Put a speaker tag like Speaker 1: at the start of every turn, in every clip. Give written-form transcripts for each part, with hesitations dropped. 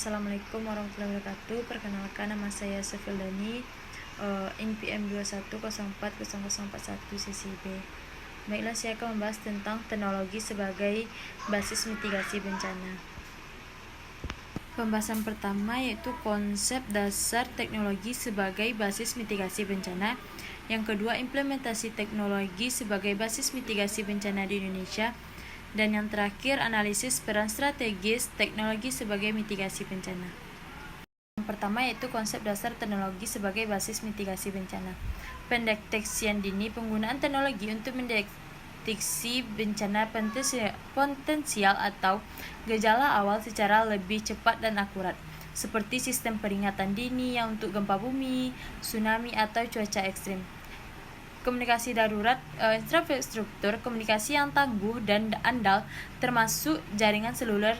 Speaker 1: Assalamualaikum warahmatullahi wabarakatuh. Perkenalkan, nama saya Sefildani, NPM 21040041 sesi B. Baiklah, saya akan membahas tentang teknologi sebagai basis mitigasi bencana. Pembahasan pertama yaitu konsep dasar teknologi sebagai basis mitigasi bencana. Yang kedua, implementasi teknologi sebagai basis mitigasi bencana di Indonesia. Dan yang terakhir, analisis peran strategis teknologi sebagai mitigasi bencana. Yang pertama yaitu konsep dasar teknologi sebagai basis mitigasi bencana. Pendeteksian dini, penggunaan teknologi untuk mendeteksi bencana potensial atau gejala awal secara lebih cepat dan akurat, seperti sistem peringatan dini yang untuk gempa bumi, tsunami, atau cuaca ekstrim. Komunikasi darurat, infrastruktur komunikasi yang tangguh dan andal, termasuk jaringan seluler,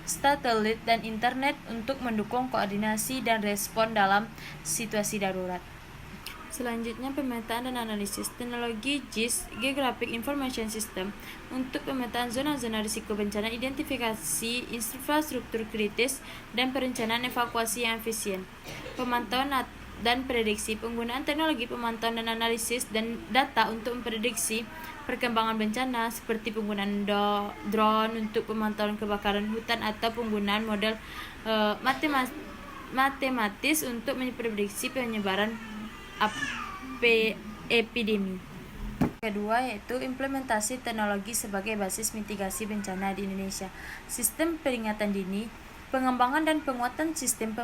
Speaker 1: satelit, dan internet untuk mendukung koordinasi dan respon dalam situasi darurat. Selanjutnya, pemetaan dan analisis teknologi GIS, Geographic Information System, untuk pemetaan zona-zona risiko bencana, identifikasi infrastruktur kritis, dan perencanaan evakuasi yang efisien. Pemantauan dan prediksi, penggunaan teknologi pemantauan dan analisis dan data untuk memprediksi perkembangan bencana, seperti penggunaan drone untuk pemantauan kebakaran hutan atau penggunaan model matematis untuk memprediksi penyebaran epidemi. Kedua yaitu implementasi teknologi sebagai basis mitigasi bencana di Indonesia. Sistem peringatan dini, pengembangan dan penguatan sistem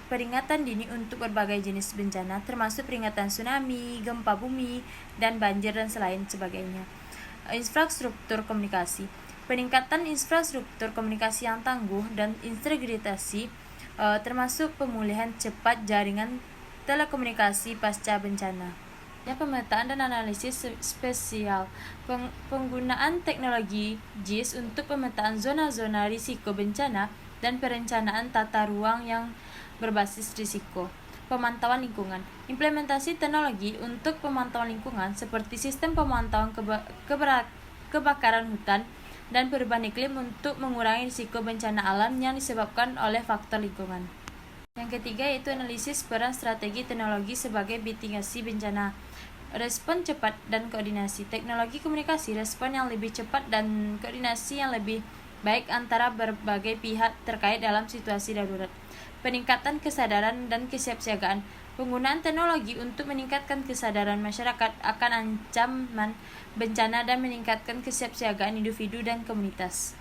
Speaker 1: peringatan dini untuk berbagai jenis bencana, termasuk peringatan tsunami, gempa bumi, dan banjir dan selain sebagainya. Infrastruktur komunikasi, peningkatan infrastruktur komunikasi yang tangguh dan integritas, termasuk pemulihan cepat jaringan telekomunikasi pasca bencana. Pemetaan dan analisis spesial, penggunaan teknologi GIS untuk pemetaan zona-zona risiko bencana dan perencanaan tata ruang yang berbasis risiko. Pemantauan lingkungan, implementasi teknologi untuk pemantauan lingkungan seperti sistem pemantauan kebakaran hutan dan perubahan iklim untuk mengurangi risiko bencana alam yang disebabkan oleh faktor lingkungan. Yang ketiga yaitu analisis peran strategi teknologi sebagai mitigasi bencana. Respon cepat dan koordinasi, teknologi komunikasi respon yang lebih cepat dan koordinasi yang lebih baik antara berbagai pihak terkait dalam situasi darurat. Peningkatan kesadaran dan kesiapsiagaan, penggunaan teknologi untuk meningkatkan kesadaran masyarakat akan ancaman bencana dan meningkatkan kesiapsiagaan individu dan komunitas.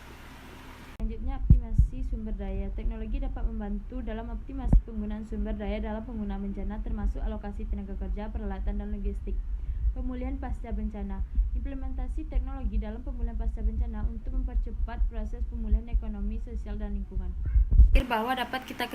Speaker 1: Selanjutnya, optimasi sumber daya. Teknologi dapat membantu dalam optimasi penggunaan sumber daya dalam penggunaan bencana, termasuk alokasi tenaga kerja, peralatan, dan logistik. Pemulihan pasca bencana, implementasi teknologi dalam pemulihan pasca bencana untuk mempercepat proses pemulihan ekonomi, sosial, dan lingkungan. Bahwa dapat kita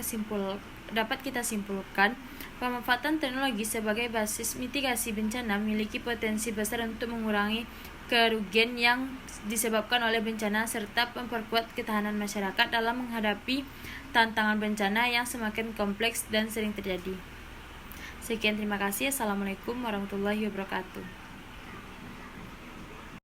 Speaker 1: simpulkan, pemanfaatan teknologi sebagai basis mitigasi bencana memiliki potensi besar untuk mengurangi kerugian yang disebabkan oleh bencana serta memperkuat ketahanan masyarakat dalam menghadapi tantangan bencana yang semakin kompleks dan sering terjadi. Sekian, terima kasih. Assalamualaikum warahmatullahi wabarakatuh.